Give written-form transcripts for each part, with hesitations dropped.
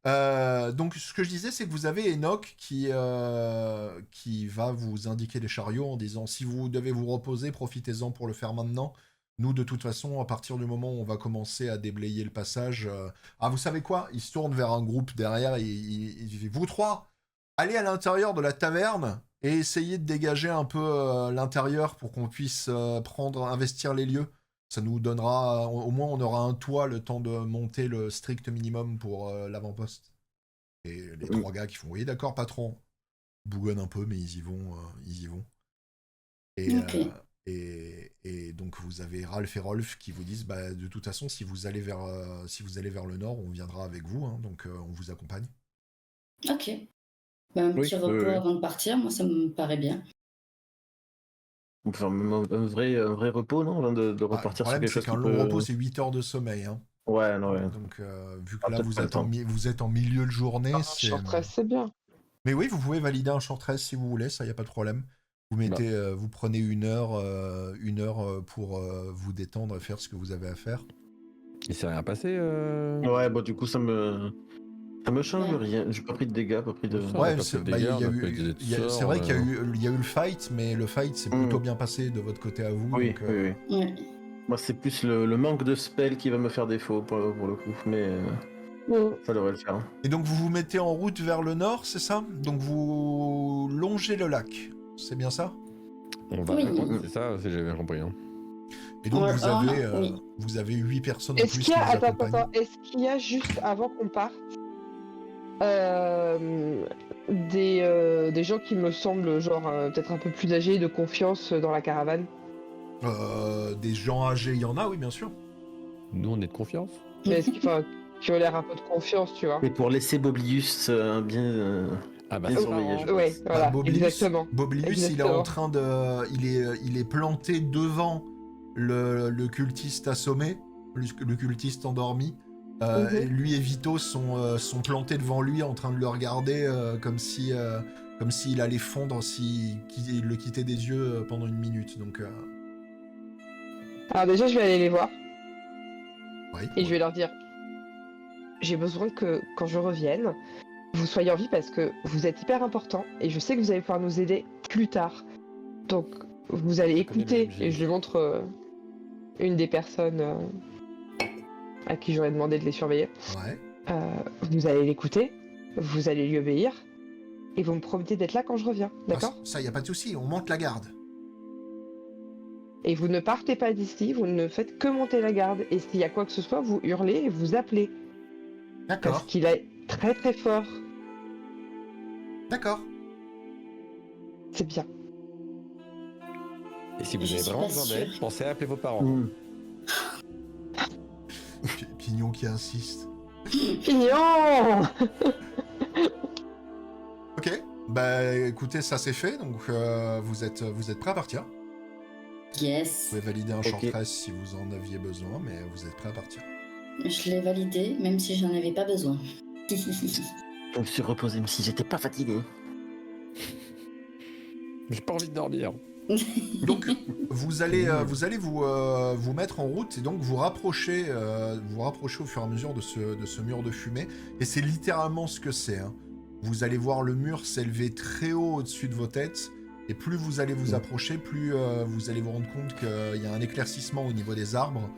Donc, ce que je disais, c'est que vous avez Enoch qui va vous indiquer les chariots en disant si vous devez vous reposer, profitez-en pour le faire maintenant. Nous, de toute façon, à partir du moment où on va commencer à déblayer le passage. Ah, vous savez quoi? Il se tourne vers un groupe derrière et il dit vous trois, allez à l'intérieur de la taverne et essayez de dégager un peu l'intérieur pour qu'on puisse investir les lieux. Ça nous donnera, au moins on aura un toit le temps de monter le strict minimum pour l'avant-poste. Et les trois gars qui font, oui d'accord patron, bougonnent un peu mais ils y vont, ils y vont. Et, Ok. et donc vous avez Ralph et Rolf qui vous disent, bah, de toute façon si vous allez vers le nord, on viendra avec vous, hein, donc on vous accompagne. Ok. Bah, un Oui, petit oui, repos oui. avant de partir, moi ça me paraît bien. On peut faire même un vrai repos, non? Avant de Bah, le repartir sur problème quelque c'est chose qui qu'un long repos peut... c'est 8 heures de sommeil, hein. Ouais, non, ouais. Donc vu que Ah, là peut-être pas le temps. vous êtes en milieu de journée, c'est... Short rest, c'est bien. Mais oui, vous pouvez valider un short rest si vous voulez, ça y a pas de problème. Vous mettez, vous prenez une heure pour vous détendre et faire ce que vous avez à faire. Il s'est rien passé Ouais, bon, du coup, ça me change Ouais. rien. J'ai pas pris de dégâts, pas pris de... Ça, on a Ouais, pas c'est fait de bah, dégâts, on a pas utilisé de c'est sort, vrai qu'il y a eu le fight, mais le fight s'est plutôt bien passé de votre côté à vous. Oui, donc, oui, oui. Ouais. Moi, c'est plus le manque de spell qui va me faire défaut pour le coup, mais ça devrait le faire. Et donc vous vous mettez en route vers le nord, c'est ça? Donc vous longez le lac, c'est bien ça? On va Oui. c'est ça, si j'ai bien compris. Hein. Et donc Oui. vous avez 8 personnes en Est-ce plus qu'il y qui a, vous attends, accompagnent. est-ce qu'il y a juste avant qu'on parte des gens qui me semblent genre peut-être un peu plus âgés, de confiance dans la caravane? Des gens âgés, il y en a, oui, bien sûr. Nous, on est de confiance. Mais est-ce qui ont l'air un peu de confiance, tu vois? Et pour laisser Boblius bien, Ah bah bien ça, surveillé, je Ouais, pense. voilà, Boblius, exactement. Boblius, il est en Exactement. train de, il est planté devant le cultiste assommé, le cultiste endormi. Et lui et Vito sont plantés devant lui en train de le regarder comme s'il allait fondre s'il le quittait des yeux pendant une minute. Donc, Alors déjà, je vais aller les voir oui, et ouais. je vais leur dire, j'ai besoin que quand je revienne, vous soyez en vie parce que vous êtes hyper important et je sais que vous allez pouvoir nous aider plus tard. Donc, vous allez Je connais le écouter MJ. et je lui montre une des personnes à qui j'aurais demandé de les surveiller. Ouais. Vous allez l'écouter, vous allez lui obéir et vous me promettez d'être là quand je reviens, d'accord? Ça, y a pas de souci, on monte la garde. Et vous ne partez pas d'ici, vous ne faites que monter la garde. Et s'il y a quoi que ce soit, vous hurlez et vous appelez. Parce D'accord, qu'il est très très fort. d'accord. C'est bien. Et si vous Je avez suis vraiment pas besoin d'aide, sûre. pensez à appeler vos parents. Pignon qui insiste. Pignon! Ok, bah écoutez, ça c'est fait, donc vous êtes prêts à partir. Vous Yes. pouvez valider un short Ok. rest si vous en aviez besoin, mais vous êtes prêts à partir. Je l'ai validé, même si j'en avais pas besoin. Je me suis reposé, même si j'étais pas fatigué. J'ai pas envie de dormir. Donc vous allez vous mettre en route et donc vous rapprocher au fur et à mesure de ce mur de fumée, et c'est littéralement ce que c'est. Hein. Vous allez voir le mur s'élever très haut au-dessus de vos têtes, et plus vous allez vous approcher, plus vous allez vous rendre compte qu'il y a un éclaircissement au niveau des arbres,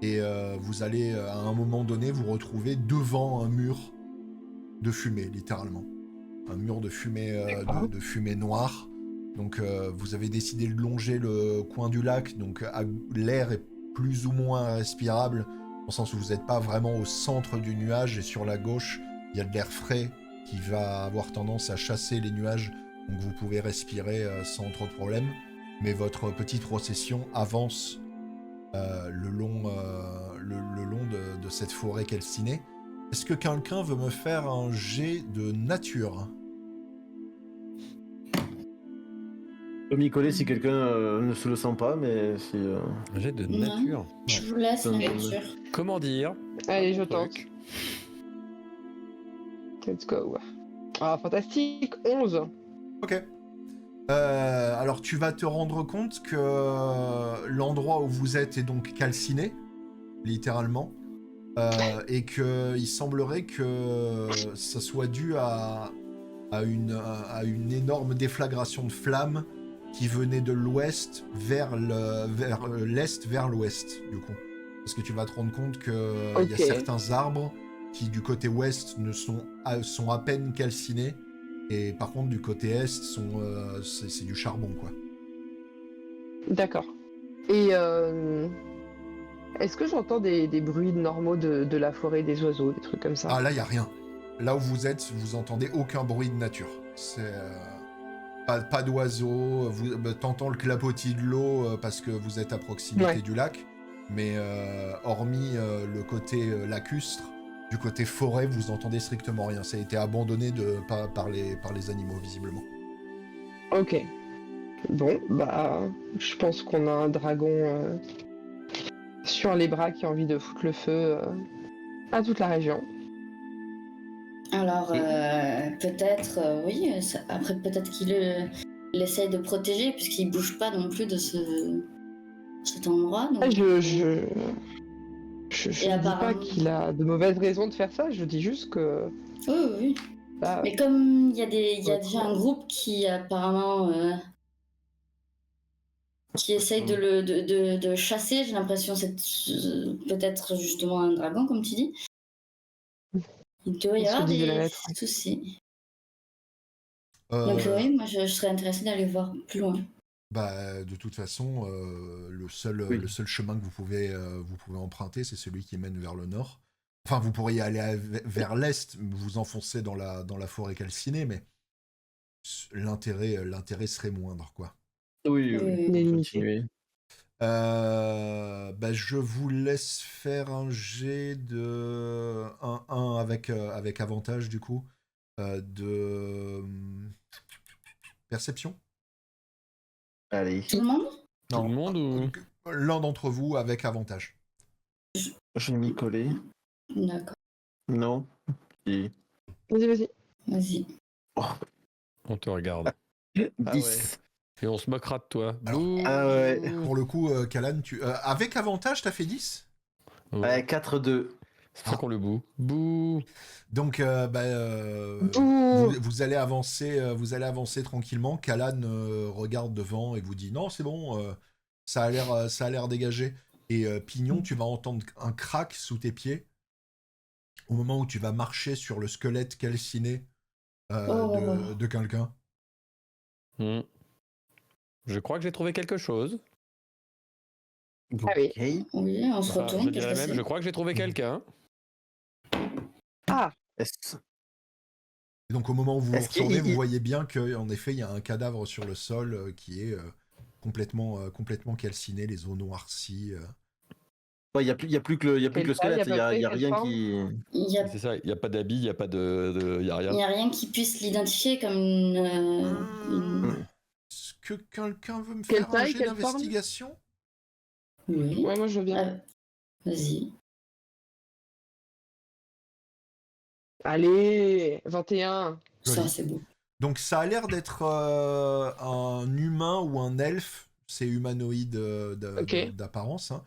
et vous allez à un moment donné vous retrouver devant un mur de fumée, littéralement. Un mur de fumée, de fumée noire. Donc vous avez décidé de longer le coin du lac, donc l'air est plus ou moins respirable, dans le sens où vous n'êtes pas vraiment au centre du nuage, et sur la gauche, il y a de l'air frais qui va avoir tendance à chasser les nuages, donc vous pouvez respirer sans trop de problème. Mais votre petite procession avance le long de cette forêt calcinée. Est-ce que quelqu'un veut me faire un jet de nature ? Je peux m'y coller si quelqu'un ne se le sent pas, mais si... Un jet de Non. nature. Je vous laisse la Ouais. nature. Comment dire? Allez, je Truc. tente. Let's go. Ah, fantastique, 11. Ok. Alors tu vas te rendre compte que l'endroit où vous êtes est donc calciné, littéralement. et qu'il semblerait que ça soit dû à une énorme déflagration de flammes qui venait de l'ouest vers l'est vers l'ouest, du coup. Parce que tu vas te rendre compte qu'il y a certains arbres qui, du côté ouest, sont à peine calcinés, et par contre, du côté est, c'est du charbon, quoi. D'accord. Et est-ce que j'entends des bruits normaux de la forêt, des oiseaux, des trucs comme ça? Ah, là, il n'y a rien. Là où vous êtes, vous entendez aucun bruit de nature. C'est... pas d'oiseaux, t'entends le clapotis de l'eau parce que vous êtes à proximité du lac, mais hormis le côté lacustre, du côté forêt, vous entendez strictement rien. Ça a été abandonné par les animaux, visiblement. Ok. Bon, bah, je pense qu'on a un dragon sur les bras qui a envie de foutre le feu à toute la région. Alors, peut-être, oui. Après, peut-être qu'il essaye de protéger, puisqu'il bouge pas non plus de cet endroit. Donc, Je ne dis pas qu'il a de mauvaises raisons de faire ça, je dis juste que... Oui. Bah, mais comme il y a déjà un groupe qui apparemment... qui essaye de chasser, j'ai l'impression que c'est peut-être justement un dragon, comme tu dis. Il doit y avoir des soucis. Donc oui, moi je serais intéressée d'aller voir plus loin. Bah, de toute façon, le seul chemin que vous pouvez emprunter, c'est celui qui mène vers le nord. Enfin, vous pourriez aller vers l'est, vous enfoncer dans la forêt calcinée, mais l'intérêt serait moindre, quoi. Oui. Continuez. Bah, je vous laisse faire un jet de 1 avec avantage, du coup, de perception. Allez. Tout le monde? Tout le monde ou... L'un d'entre vous avec avantage. Je vais m'y coller. D'accord. Non. Et... Vas-y. Oh. On te regarde. 10. Ah ouais. Et on se moquera de toi. Alors, ouais. Pour le coup, Kalan, avec avantage, t'as fait 10 ? Ouais. 4-2. C'est ça qu'on le boue. Bouh. Donc, vous allez avancer tranquillement. Kalan regarde devant et vous dit non, c'est bon, ça a l'air dégagé. Et Pignon, tu vas entendre un crack sous tes pieds au moment où tu vas marcher sur le squelette calciné de quelqu'un. Je crois que j'ai trouvé quelque chose. Ah oui. Okay. Oui, on se retourne. Je dirais même, je crois que j'ai trouvé quelqu'un. Ah. Et donc au moment où vous vous retournez, vous voyez bien qu'en effet, il y a un cadavre sur le sol qui est complètement calciné, les os noircis. Il n'y a plus que le squelette, il n'y a rien qui... C'est ça, il n'y a pas d'habit, il n'y a pas de... Il n'y a rien. Il n'y a rien qui puisse l'identifier comme Est-ce que quelqu'un veut me faire un jet d'investigation ? Oui. Ouais, moi je veux bien. Vas-y. Allez, 21. Ça, c'est beau. Donc ça a l'air d'être un humain ou un elfe, c'est humanoïde d'apparence. Hein.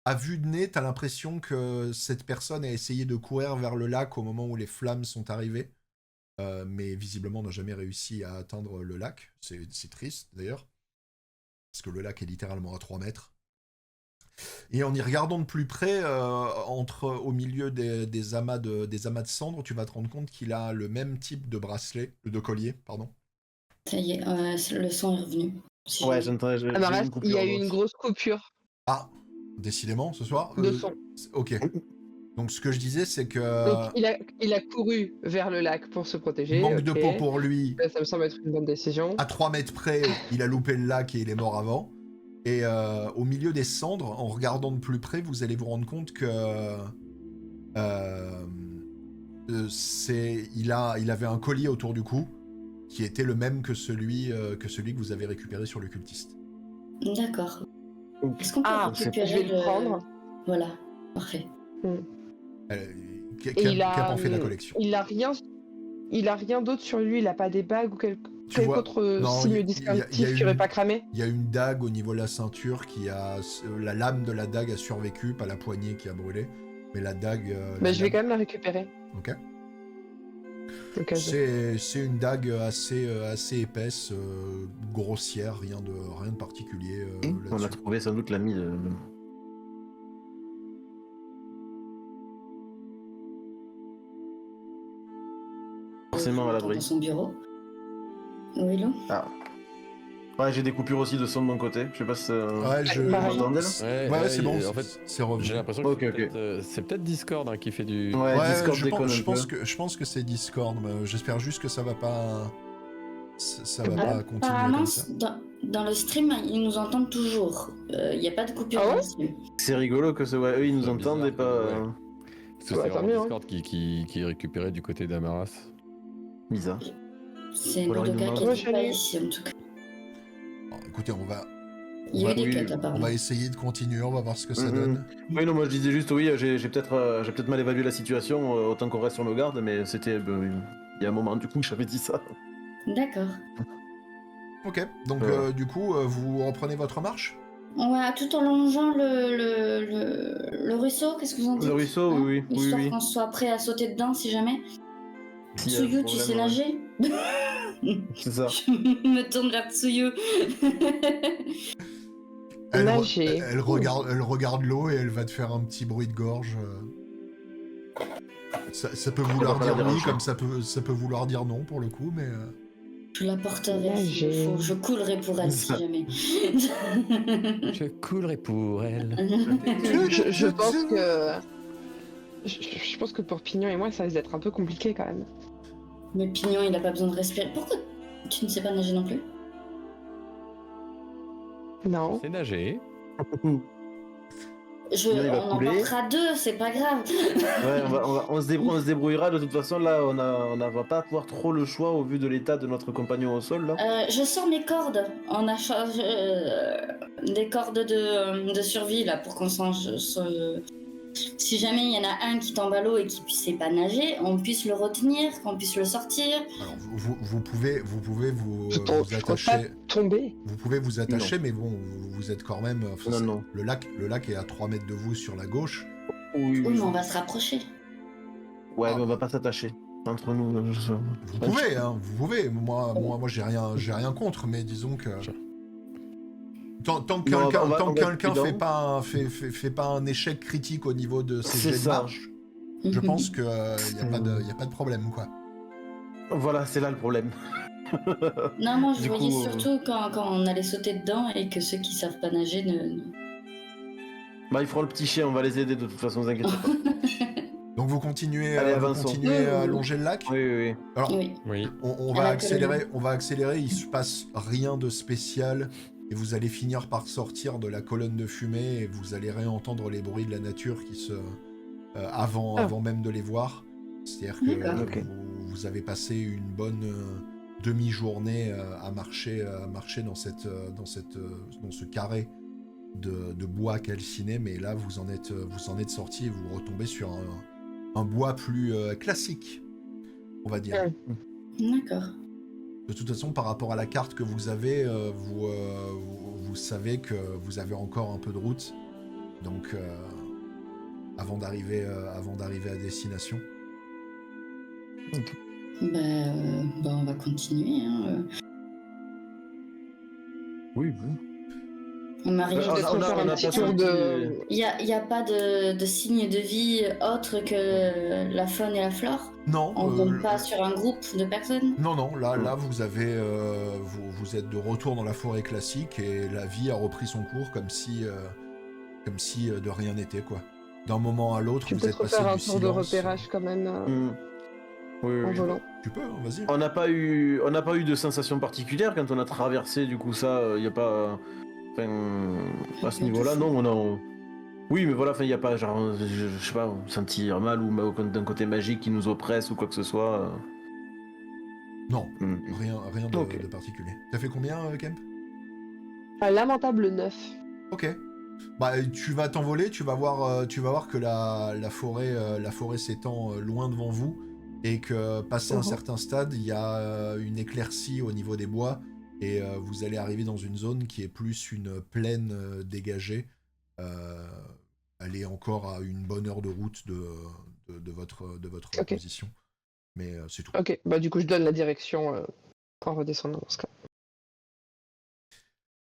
À vue de nez, t'as l'impression que cette personne a essayé de courir vers le lac au moment où les flammes sont arrivées, mais visiblement n'a jamais réussi à atteindre le lac. C'est triste d'ailleurs, parce que le lac est littéralement à 3 mètres. Et en y regardant de plus près, au milieu des amas de cendres, tu vas te rendre compte qu'il a le même type de bracelet, de collier, pardon. Ça y est, le son est revenu. Ouais, il y a eu une grosse coupure. Ah, décidément, ce soir. De son. Ok. Donc ce que je disais, c'est que... Donc il a couru vers le lac pour se protéger. Manque de peau pour lui. Ça me semble être une bonne décision. À 3 mètres près, il a loupé le lac et il est mort avant. Et au milieu des cendres, en regardant de plus près, vous allez vous rendre compte que il avait un collier autour du cou qui était le même que celui que vous avez récupéré sur le cultiste. D'accord. Est-ce qu'on peut récupérer je vais le prendre. Voilà, parfait. Qui a fait la collection. Il a rien d'autre sur lui, il a pas des bagues ou quelque... quel autre non, signe y a distinctif qui aurait pas cramé? Il y a une dague au niveau de la ceinture qui a... La lame de la dague a survécu, pas la poignée qui a brûlé. Mais la dague... Bah, je vais quand même la récupérer. Ok. Au cas où. C'est une dague assez épaisse, grossière, rien de particulier On a là-dessus. trouvé sans doute l'ami de... Forcément à l'abri. Dans son bureau. Oui, Lou. Ah. Ouais, j'ai des coupures aussi de son de mon côté. Je sais pas si... Ouais, Vous m'entendez, là Ouais, c'est bon, en fait, c'est revenu. j'ai l'impression que Ok. c'est peut-être Discord hein, qui fait du... Ouais, Discord déconne un peu. je pense que c'est Discord, mais j'espère juste que ça va pas... Ça va pas continuer Apparemment, comme ça. dans le stream, ils nous entendent toujours. Il n'y a pas de coupure Ah ouais dans le stream. C'est rigolo que ouais, eux ils nous C'est entendent et bizarre, pas... ouais. Parce que Ouais, c'est tant vraiment mieux, hein. Discord qui est récupéré du côté d'Amaras. Bizarre. C'est Ou alors ils Nodoka nous qui demandent. n'est pas ici, en tout cas. Bon, écoutez, Il y a eu des oui, cuts, on apparemment. va essayer de continuer, on va voir ce que ça Mhm. donne. Oui, non, moi je disais juste, oui, j'ai peut-être mal évalué la situation, autant qu'on reste sur nos gardes, mais c'était... il y a un moment, du coup, que j'avais dit ça. D'accord. Ok, donc Ouais. du coup, vous reprenez votre marche? Ouais, tout en longeant le ruisseau, qu'est-ce que vous en dites? Le ruisseau, Hein, oui. Histoire oui. qu'on soit prêt à sauter dedans si jamais. S'il y a un Tsuyu, tu sais problème, nager? C'est ça. Je me tourne vers Tsuyu. Nager. Elle regarde l'eau et elle va te faire un petit bruit de gorge. Ça peut vouloir va pas la dire oui, déranger. comme ça peut vouloir dire non pour le coup, mais... Je la porterai s'il Nager. faut. Je coulerai pour elle si Ça. jamais. Je coulerai pour elle. Je pense que... Je pense que pour Pignon et moi, ça risque d'être un peu compliqué quand même. Mais Pignon, il a pas besoin de respirer. Pourquoi tu ne sais pas nager non plus? Non. C'est nager. Ouais, il va On en couler. portera deux, c'est pas grave. on se débrouillera, de toute façon, là, on va pas avoir trop le choix au vu de l'état de notre compagnon au sol, là. Je sors mes cordes. On a des cordes de survie là pour qu'on si jamais il y en a un qui tombe à l'eau et qui ne sait pas nager, on puisse le retenir, qu'on puisse le sortir. Alors, vous pouvez vous Je compte pas attacher... tomber. Vous pouvez vous attacher, mais bon, vous êtes quand même... Non, non. Le lac est à 3 mètres de vous sur la gauche. Oui, Oui, mais on va se rapprocher. Ouais, mais on va pas s'attacher. Entre nous, Vous pouvez, hein, vous pouvez. Moi j'ai rien contre, mais disons que... Tant que Non, on va quelqu'un être fait pas un échec critique au niveau de ses C'est jets de ça. marche, je pense que y a pas de problème, quoi. Voilà, c'est là le problème. Non, moi je Du voyais coup, surtout quand on allait sauter dedans et que ceux qui savent pas nager ne... Bah, ils feront le petit chien, on va les aider de toute façon, vous inquiétez pas. Donc vous continuez, Allez, vous avançons. continuez à longer le lac. Oui. Alors, Oui. Oui. on À va la accélérer, il se passe rien de spécial, et vous allez finir par sortir de la colonne de fumée, et vous allez réentendre les bruits de la nature qui se... avant même de les voir. C'est-à-dire que D'accord. Ok. vous avez passé une bonne demi-journée à marcher dans ce carré de bois calciné, mais là vous en êtes sorti et vous retombez sur un bois plus classique, on va dire. D'accord. De toute façon, par rapport à la carte que vous avez, vous savez que vous avez encore un peu de route, donc avant d'arriver à destination. On va continuer. Hein. Oui. On arrive On a- à on a- faire on un a petit pas tour senti- de... Il n'y a pas de signe de vie autre que la faune et la flore? Non, On ne tombe pas sur un groupe de personnes? non, là vous avez, vous êtes de retour dans la forêt classique et la vie a repris son cours comme si de rien n'était, quoi. D'un moment à l'autre, Tu vous peux êtes peut-être passé faire un du tour de silence. repérage quand même Oui. en volant. Tu peux, hein, vas-y. On n'a pas eu de sensation particulière quand on a traversé, du coup, ça, il n'y a pas... Enfin, à ce niveau-là, non, on a... Oui, mais voilà, il n'y a pas, genre, je sais pas, sentir mal ou d'un côté magique qui nous oppresse ou quoi que ce soit. Non, Hmm. rien Ok. de particulier. T'as fait combien, Kemp? Un lamentable 9. Ok. Bah, tu vas t'envoler, tu vas voir que la forêt s'étend loin devant vous. et que passé un certain stade, il y a une éclaircie au niveau des bois, et vous allez arriver dans une zone qui est plus une plaine dégagée. Elle est encore à une bonne heure de route de votre position. Mais c'est tout. Ok, bah du coup je donne la direction en redescendant dans ce cas.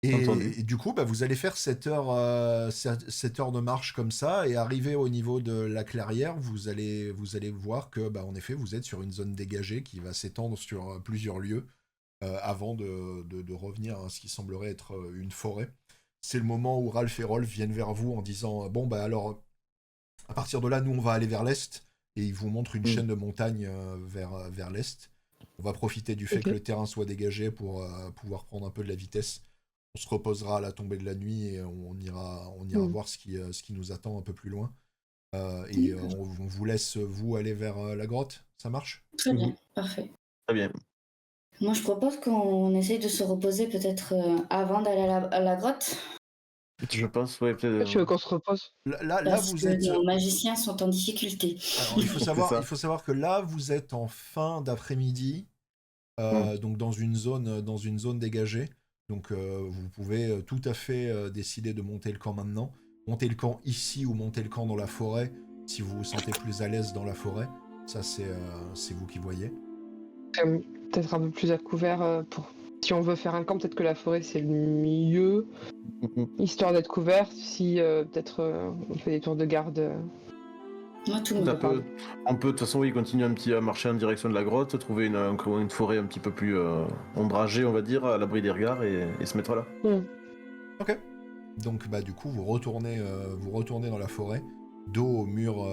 Et du coup, bah, vous allez faire 7 heures de marche comme ça, et arrivé au niveau de la clairière, vous allez voir que, bah, en effet, vous êtes sur une zone dégagée qui va s'étendre sur plusieurs lieux avant de revenir à ce qui semblerait être une forêt. C'est le moment où Ralph et Rolf viennent vers vous en disant bon, bah alors, à partir de là, nous, on va aller vers l'est, et ils vous montrent une chaîne de montagnes vers l'est. On va profiter du fait que le terrain soit dégagé pour pouvoir prendre un peu de la vitesse. On se reposera à la tombée de la nuit et on ira voir ce qui nous attend un peu plus loin. Et on vous laisse, vous, aller vers la grotte. Ça marche ? Très bien, parfait. Très bien. Moi, je propose qu'on essaye de se reposer peut-être avant d'aller à la grotte. Je pense, ouais, peut-être. Tu veux qu'on se repose ? Là, Parce vous que êtes... nos magiciens sont en difficulté. Alors, il faut savoir que là, vous êtes en fin d'après-midi, donc dans une zone dégagée. Donc vous pouvez tout à fait décider de monter le camp maintenant. Monter le camp ici ou monter le camp dans la forêt, si vous vous sentez plus à l'aise dans la forêt. Ça, c'est vous qui voyez. Peut-être un peu plus à couvert pour... Si on veut faire un camp, peut-être que la forêt c'est le mieux, histoire d'être couvert. Si peut-être on fait des tours de garde. Moi, tout me va. On peut de toute façon, oui, continuer à marcher en direction de la grotte, trouver une forêt un petit peu plus ombragée, on va dire, à l'abri des regards, et se mettre là. Ok. Donc bah du coup vous retournez dans la forêt, dos au mur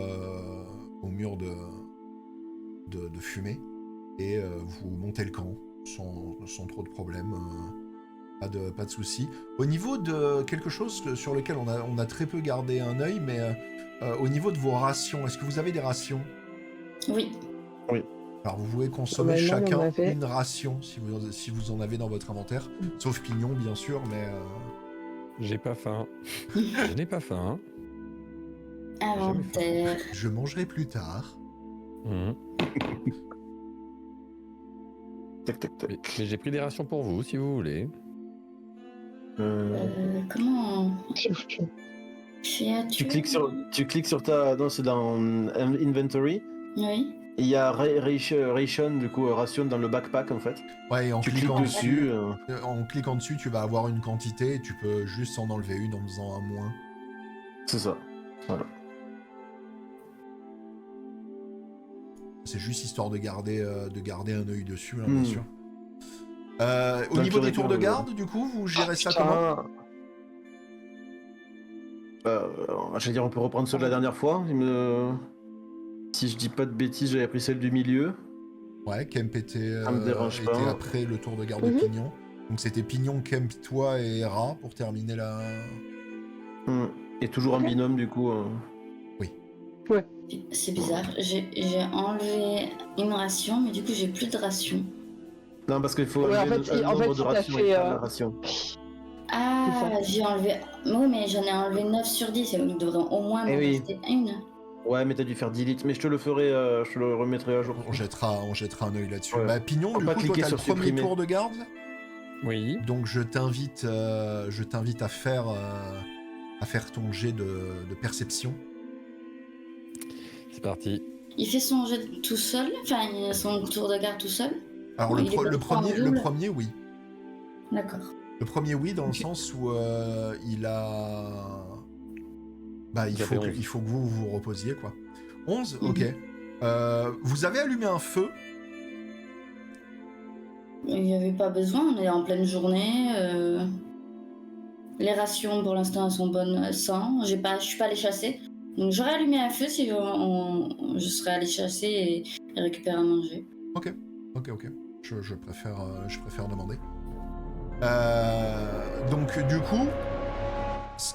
de fumée, et vous montez le camp sans trop de problèmes. Pas de soucis. Au niveau de quelque chose sur lequel on a très peu gardé un œil, mais au niveau de vos rations, est-ce que vous avez des rations ? Oui. Alors vous pouvez consommer chacun une ration si vous en avez dans votre inventaire, sauf Pignon bien sûr, mais... J'ai pas faim. Je n'ai pas faim. Inventaire. Je mangerai plus tard. Tac, tac, tac. Mais j'ai pris des rations pour vous, si vous voulez. Comment Tu cliques sur ta... Non, c'est dans Inventory. Oui. Il y a ration, du coup, ration dans le backpack, en fait. Ouais, et en tu cliquant cliques dessus. En cliquant dessus, tu vas avoir une quantité, et tu peux juste en enlever une en faisant un moins. C'est ça. Voilà. C'est juste histoire de garder un œil dessus, hein, bien sûr. Au niveau des tours de garde, du coup, vous gérez ça comment ? J'allais dire, on peut reprendre ceux de la dernière fois. Si je dis pas de bêtises, j'avais pris celle du milieu. Ouais, Kemp était pas. après le tour de garde de Pignon. Donc c'était Pignon, Kemp, toi et Ra pour terminer la... Et toujours en binôme, du coup. Oui. Ouais. C'est bizarre. J'ai enlevé une ration, mais du coup, j'ai plus de ration. Non, parce qu'il faut enlever un nombre de rations et pas la ration. Ah, j'ai enlevé... Oui, mais j'en ai enlevé 9 sur 10, et il devrait au moins me rester une. Ouais, mais t'as dû faire 10 litres, mais je te le ferai, je te le remettrai à jour. On jettera un œil là-dessus. Ouais. Bah, Pignon, du coup, toi, t'as le premier tour de garde. Oui. Donc je t'invite à faire ton jet de perception. C'est parti. Il fait son jet tout seul, enfin son tour de garde tout seul. Alors le premier, oui. D'accord. Le premier, oui, dans le sens où il a... Bah, il faut que vous vous reposiez, quoi. 11, ok. Vous avez allumé un feu. Il n'y avait pas besoin, on est en pleine journée. Les rations, pour l'instant, elles sont bonnes sans. Je suis pas allée chasser. Donc j'aurais allumé un feu si je serais allée chasser et récupérer à manger. Ok. Je préfère demander. Donc du coup, ce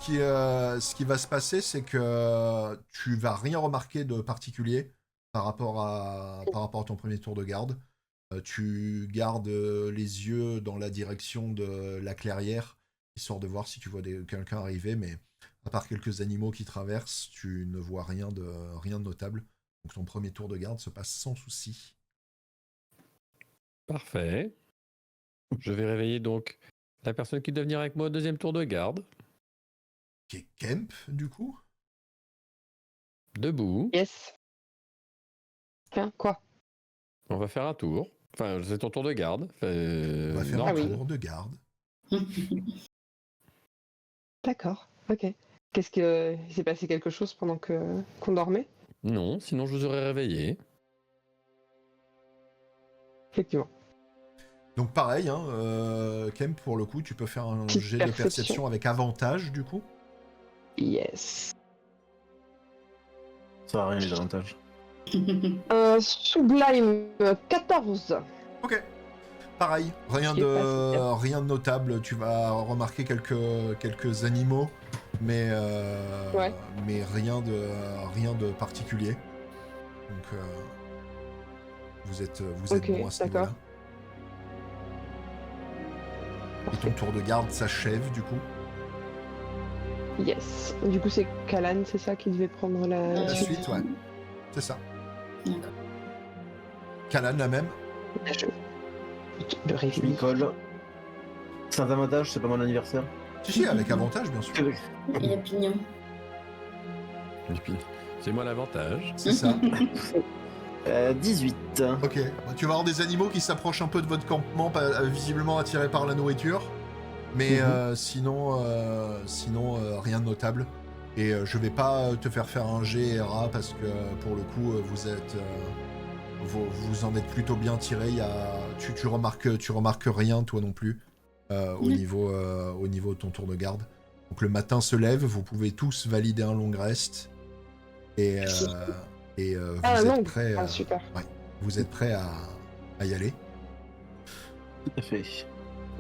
qui va se passer, c'est que tu vas rien remarquer de particulier par rapport à ton premier tour de garde. Tu gardes les yeux dans la direction de la clairière, histoire de voir si tu vois quelqu'un arriver, mais à part quelques animaux qui traversent, tu ne vois rien de notable. Donc ton premier tour de garde se passe sans souci. Parfait. Je vais réveiller donc la personne qui doit venir avec moi au deuxième tour de garde. Qui est Kemp, du coup. Debout. Yes. Tiens, quoi? On va faire un tour. Enfin, c'est ton tour de garde. On va faire un oui. tour de garde. D'accord, ok. Qu'est-ce que... Il s'est passé quelque chose pendant qu'on dormait? Non, sinon je vous aurais réveillé. Effectivement. Donc pareil, hein, Kemp, pour le coup, tu peux faire un Petite jet de perception. perception avec avantage, du coup. Yes. Ça a rien les avantages. Sublime 14. Ok. Pareil, rien Je sais pas si de, rien de notable. Tu vas remarquer quelques animaux, mais, Ouais. mais rien de particulier. Donc vous êtes Ok, bon à ce d'accord. niveau-là. Et ton tour de garde s'achève du coup. Yes. Du coup, c'est Kalan, c'est ça qui devait prendre la La suite. suite, ouais. C'est ça. D'accord. Kalan, la même. Le Je réveil. m'y colle. Sans avantage, c'est pas mon anniversaire. Si, avec avantage, bien sûr. Il y a Pignon. Et puis, c'est moi l'avantage. C'est ça. 18. Ok. Tu vas avoir des animaux qui s'approchent un peu de votre campement, visiblement attirés par la nourriture. Mais sinon, rien de notable. Et je vais pas te faire un GRA parce que pour le coup, vous en êtes plutôt bien tiré. Tu remarques rien toi non plus au niveau de ton tour de garde. Donc le matin se lève, vous pouvez tous valider un long rest et vous êtes prêts. Super. Ouais, vous êtes prêts à y aller. Tout à fait.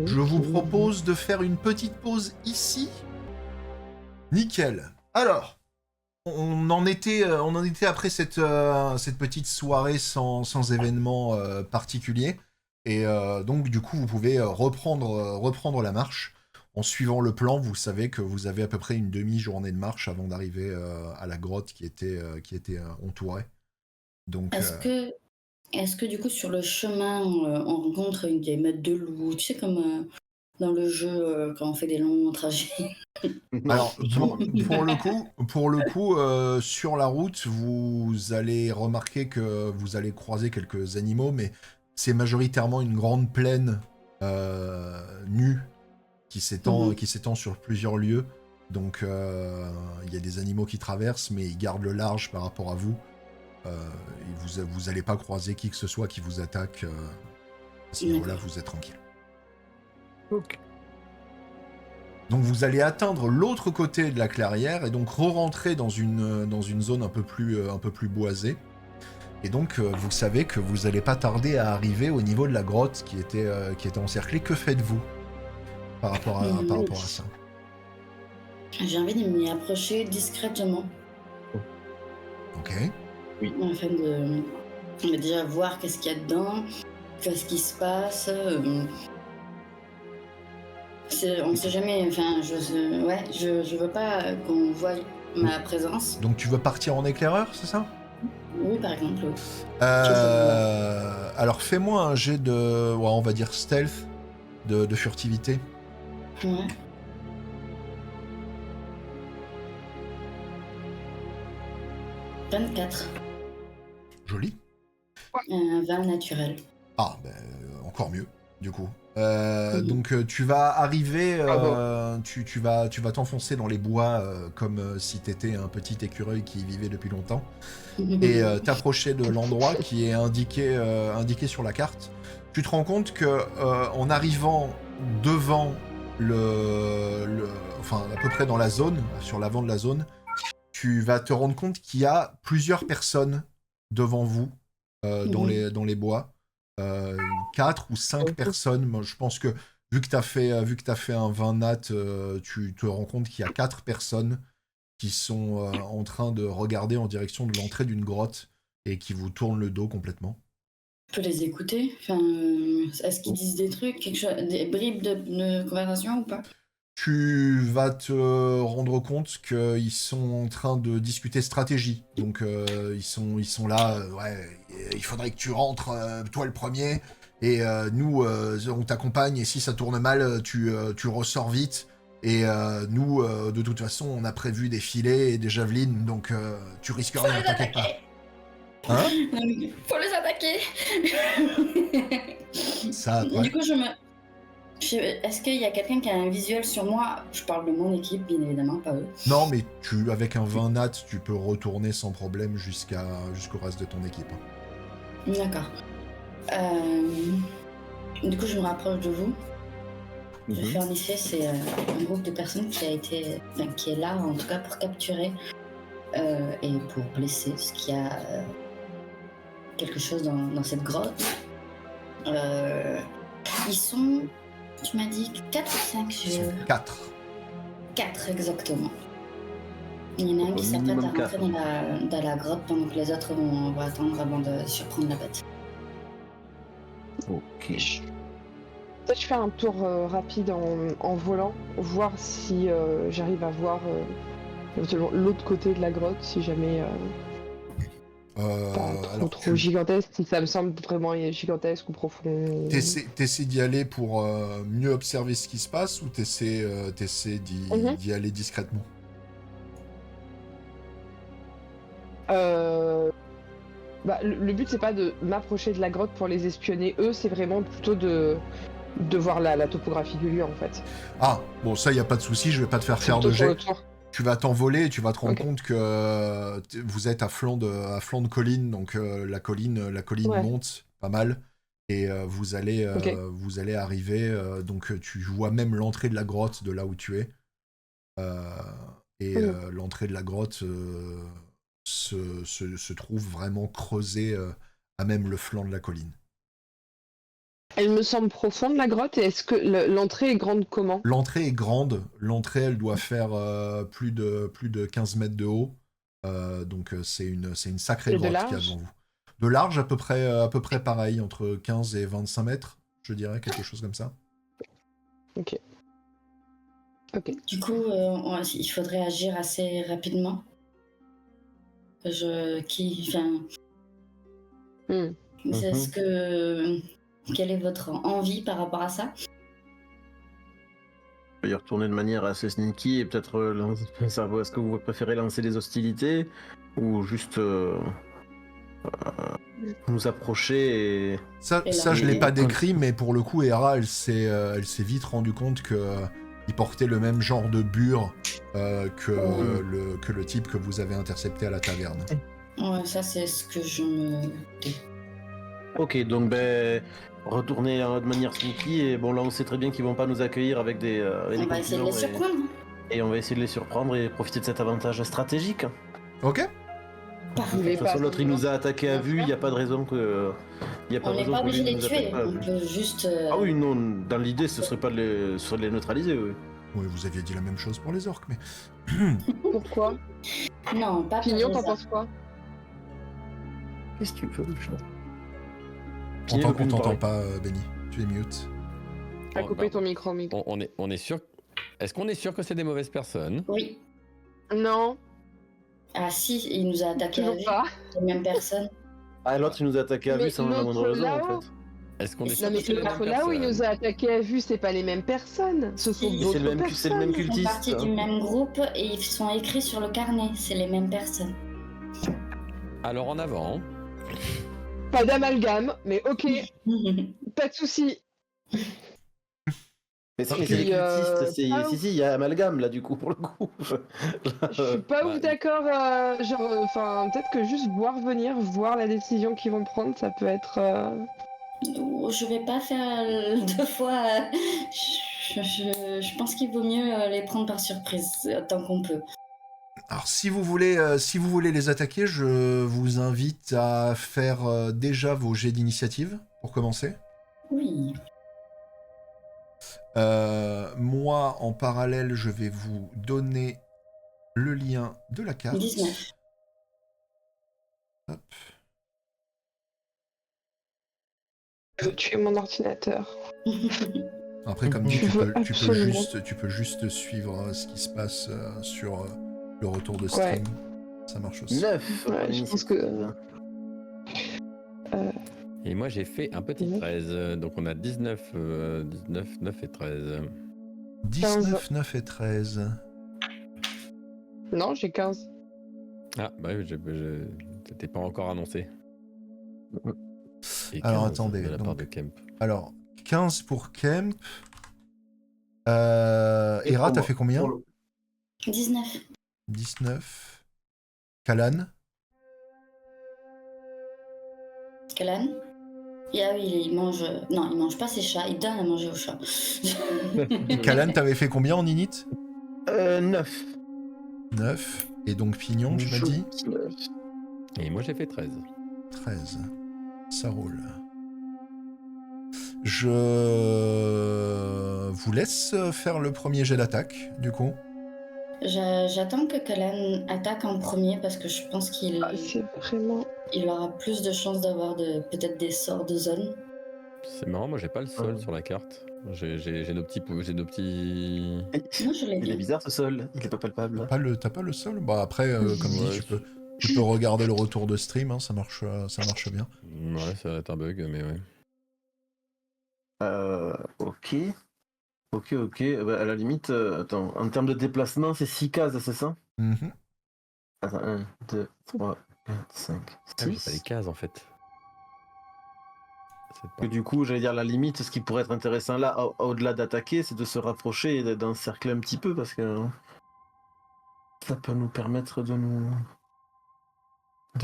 Je vous propose de faire une petite pause ici. Nickel. Alors, on en était après cette petite soirée sans événement particulier. Et donc, du coup, vous pouvez reprendre la marche. En suivant le plan, vous savez que vous avez à peu près une demi-journée de marche avant d'arriver à la grotte qui était entourée. Donc, Est-ce que du coup sur le chemin on rencontre des meutes de loups, tu sais comme dans le jeu quand on fait des longs trajets. alors, pour le coup, sur la route, vous allez remarquer que vous allez croiser quelques animaux, mais c'est majoritairement une grande plaine nue qui s'étend sur plusieurs lieux. Donc, il y a des animaux qui traversent, mais ils gardent le large par rapport à vous. Et vous allez pas croiser qui que ce soit qui vous attaque. À ce niveau-là, vous êtes tranquille. Ok. Donc vous allez atteindre l'autre côté de la clairière et donc re-rentrer dans une zone un peu plus boisée. Et donc vous savez que vous n'allez pas tarder à arriver au niveau de la grotte qui était encerclée. Que faites-vous par rapport à ça? J'ai envie de m'y approcher discrètement. Ok. Afin de déjà voir qu'est-ce qu'il y a dedans, qu'est-ce qui se passe. On sait jamais, enfin, je veux pas qu'on voie ma présence. Donc tu veux partir en éclaireur, c'est ça? Oui, par exemple. Oui. Alors fais-moi un jet de, on va dire stealth, de furtivité. Ouais. « 24. Joli. 20 naturel. Ah, ben, encore mieux, du coup. Donc tu vas arriver, tu vas t'enfoncer dans les bois comme si t'étais un petit écureuil qui vivait depuis longtemps et t'approcher de l'endroit qui est indiqué sur la carte. Tu te rends compte que en arrivant devant enfin à peu près dans la zone, sur l'avant de la zone, tu vas te rendre compte qu'il y a plusieurs personnes devant vous dans les bois. 4 ou 5 personnes. Moi, je pense que vu que tu as fait un 20 nat, tu te rends compte qu'il y a 4 personnes qui sont en train de regarder en direction de l'entrée d'une grotte et qui vous tournent le dos complètement. Je peux les écouter. Enfin, est-ce qu'ils disent des trucs, des bribes de conversation ou pas? tu vas te rendre compte qu'ils sont en train de discuter stratégie. Donc ils sont là, ouais, il faudrait que tu rentres, toi le premier, et nous, on t'accompagne, et si ça tourne mal, tu ressors vite. Et nous, de toute façon, on a prévu des filets et des javelines, donc tu risques rien, t'inquiète pas. Hein? Faut les attaquer. Ça, ouais. Du coup, est-ce qu'il y a quelqu'un qui a un visuel sur moi? Je parle de mon équipe, bien évidemment, pas eux. Non, mais avec un 20 nat, tu peux retourner sans problème jusqu'au reste de ton équipe. D'accord. Du coup, je me rapproche de vous. Je fais en effet, c'est un groupe de personnes qui est là, en tout cas, pour capturer et pour blesser, ce qu'il y a quelque chose dans cette grotte. Ils sont, tu m'as dit 4 ou 5 Ils sont 4. 4 exactement. Il y en a un qui s'apprête à rentrer dans la grotte pendant que les autres vont attendre avant de surprendre la bête. Ok. Peut-être je fais un tour rapide en volant, voir si j'arrive à voir éventuellement l'autre côté de la grotte, si jamais pas trop gigantesque, si ça me semble vraiment gigantesque ou profond. T'essaies d'y aller pour mieux observer ce qui se passe, ou t'essaies d'y aller discrètement? Le but c'est pas de m'approcher de la grotte pour les espionner eux, c'est vraiment plutôt de voir la topographie du lieu en fait. Ah, bon, ça, y a pas de souci, je vais pas te faire de jet. Tu vas t'envoler et tu vas te rendre compte que vous êtes à flanc de colline, donc la colline monte pas mal, et vous allez arriver, donc tu vois même l'entrée de la grotte de là où tu es, l'entrée de la grotte se trouve vraiment creusée à même le flanc de la colline. Elle me semble profonde la grotte, et est-ce que l'entrée est grande comment? L'entrée est grande, l'entrée elle doit faire plus de 15 mètres de haut, donc c'est une sacrée grotte qu'il y a devant vous. De large à peu près pareil, entre 15 et 25 mètres, je dirais, quelque chose comme ça. Ok. Du coup, il faudrait agir assez rapidement. Quelle est votre envie par rapport à ça? On va y retourner de manière assez sneaky et peut-être savoir, est-ce que vous préférez lancer des hostilités ou juste nous approcher et... Ça je l'ai pas décrit, mais pour le coup, Hera, elle s'est vite rendu compte qu'il portait le même genre de bure que le type que vous avez intercepté à la taverne. Ouais, ça c'est ce que je me dis. Ok, donc retourner de manière sneaky, et bon là on sait très bien qu'ils vont pas nous accueillir avec des... on va essayer de les surprendre. Et on va essayer de les surprendre et profiter de cet avantage stratégique. Ok. De toute façon, l'autre il nous a attaqué à vue, il n'y a pas de raison que... On n'est pas obligé de les tuer, on peut juste... Ah oui, non, dans l'idée ce serait pas de les neutraliser, oui. Oui, vous aviez dit la même chose pour les orques, mais... Pourquoi? Non, pas Pignon, t'en penses quoi? Qu'est-ce que tu veux, le chat? On t'entend pas, Benny. Tu es mute. T'as coupé ton micro. On est sûr. Est-ce qu'on est sûr que c'est des mauvaises personnes? Oui. Non. Ah si, il nous a attaqué à vue. Les mêmes personnes. Ah, l'autre il nous a attaqué à vue sans la moindre raison, en fait. Est-ce qu'on est sûr Non, mais que c'est les mêmes personnes? là où il nous a attaqué à vue, c'est pas les mêmes personnes. Ce sont d'autres personnes. C'est le même cultiste. Ils font partie du même groupe et ils sont écrits sur le carnet. C'est les mêmes personnes. Alors en avant. Pas d'amalgame, mais ok. Pas de soucis. Mais c'est les cultistes, si, il y a amalgame là du coup, pour le coup. Je suis pas ouf d'accord, peut-être que juste voir la décision qu'ils vont prendre, ça peut être... Je vais pas faire 2 fois. Je pense qu'il vaut mieux les prendre par surprise tant qu'on peut. Alors si vous voulez les attaquer, je vous invite à faire déjà vos jets d'initiative pour commencer. Oui. Moi, en parallèle, je vais vous donner le lien de la carte. 19. Hop. Je vais tuer mon ordinateur. Après, comme dit, Je veux absolument. tu peux juste suivre ce qui se passe sur le retour de Ouais. stream. Ça marche aussi. 9 Ouais, en je pense initiative. Et moi, j'ai fait un petit Mhm. 13. Donc, on a 19, 9 et 13. 19, 9 et 13. Non, j'ai 15. Ah, bah oui, c'était pas encore annoncé. Et Alors, 15 attendez, de la part donc- de Kemp. Alors, 15 pour Kemp. Et Hera, pour t'as moi, fait combien? pour le- 19. 19. Kalan? Kalan? Ah oui, il mange. Non, il mange pas ses chats, il donne à manger aux chats. Et Kalan, t'avais fait combien en init? 9. 9. Et donc Pignon, tu m'as dit? Et moi, j'ai fait 13. 13. Ça roule. Je vous laisse faire le premier jet d'attaque, du coup. J'attends que Kalan attaque en premier parce que je pense qu'il Ah, c'est vraiment. il aura plus de chances d'avoir peut-être des sorts de zone. C'est marrant, moi, j'ai pas le sol sur la carte. J'ai nos petits. Moi, je l'ai Il est vu. bizarre ce sol, il est pas palpable. T'as pas le sol? Bah après, comme dit, Ouais, tu peux regarder le retour de stream, hein, ça marche bien. ouais, ça va être un bug, mais ouais. Ok. Ok. Bah, à la limite, attends, en termes de déplacement, c'est 6 cases, c'est ça? Mhm. Attends, 1, 2, 3, 4, 5, Ah oui, j'ai pas les 6. cases en fait. C'est pas- Et du coup, j'allais dire, la limite, ce qui pourrait être intéressant là, au-delà d'attaquer, c'est de se rapprocher et d'encercler un petit peu, parce que ça peut nous permettre de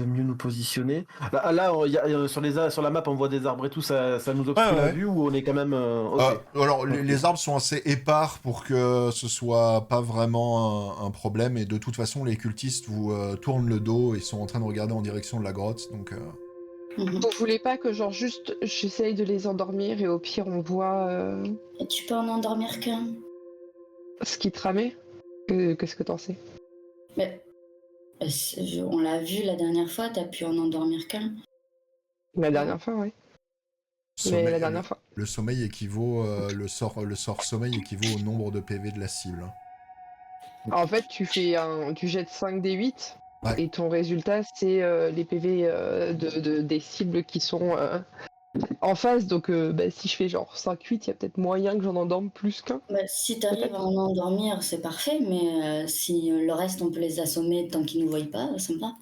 mieux nous positionner. Là, sur la map, on voit des arbres et tout, ça nous obstrue Ouais, la ouais. vue ou on est quand même... ok. Alors, Ok. les arbres sont assez épars pour que ce soit pas vraiment un problème, et de toute façon, les cultistes vous tournent le dos et sont en train de regarder en direction de la grotte, donc... Mhm. Vous voulez pas que, genre, juste j'essaye de les endormir et au pire, on voit Et tu peux en endormir qu'un. ce qui tramait? Qu'est-ce que t'en sais? Mais on l'a vu la dernière fois, t'as pu en endormir qu'un. La dernière fois, oui. Mais la dernière fois. Le sommeil équivaut... le sort sommeil équivaut au nombre de PV de la cible. En fait, tu jettes 5d8 Ouais. et ton résultat, c'est les PV des cibles qui sont en face. Donc, si je fais genre 5-8, il y a peut-être moyen que j'en endorme plus qu'un. Bah, si t'arrives Peut-être. à en endormir, c'est parfait, mais si le reste, on peut les assommer tant qu'ils nous voient pas, ça me va.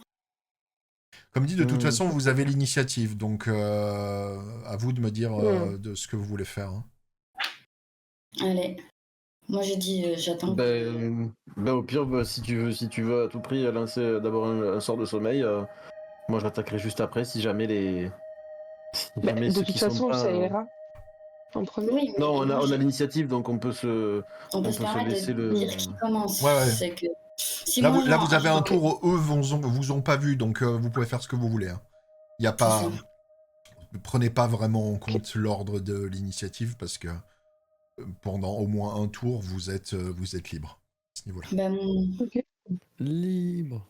Comme dit, de toute façon, Ok. vous avez l'initiative, donc à vous de me dire de ce que vous voulez faire. Hein. Allez. Moi, j'ai dit, j'attends. Au pire, si tu veux à tout prix lancer d'abord un sort de sommeil, moi j'attaquerai juste après si jamais De ceux toute qui sont façon, pas. ça ira en premier. Oui, mais Non, moi, on a l'initiative, donc on peut se permettre laisser de le. dire qui commence. Ouais. C'est que si Là, moi, vous avez un ok, tour, eux vous ont pas vu, donc vous pouvez faire ce que vous voulez. Hein. Y a c'est pas... ça. Ne prenez pas vraiment en compte l'ordre de l'initiative, parce que pendant au moins un tour, vous êtes libre à ce niveau-là. Ben, Libre.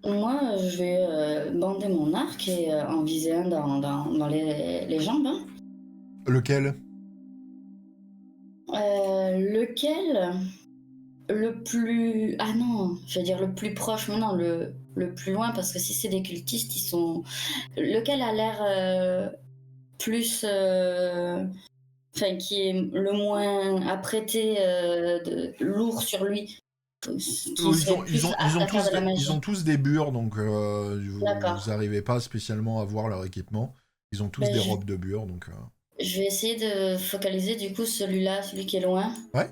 moi, je vais bander mon arc et en viser un dans les jambes. Hein. Lequel? Lequel? Le plus... Ah non, je veux dire le plus proche, mais non, le plus loin, parce que si c'est des cultistes, ils sont... Lequel a l'air plus... Enfin, qui est le moins apprêté, lourd sur lui, qui serait plus apte à faire de la Ils magie. ont tous des bures, donc D'accord. vous n'arrivez pas spécialement à voir leur équipement. Ils ont tous Ben, des robes de bure, donc... je vais essayer de focaliser du coup celui-là, celui qui est loin. Ouais.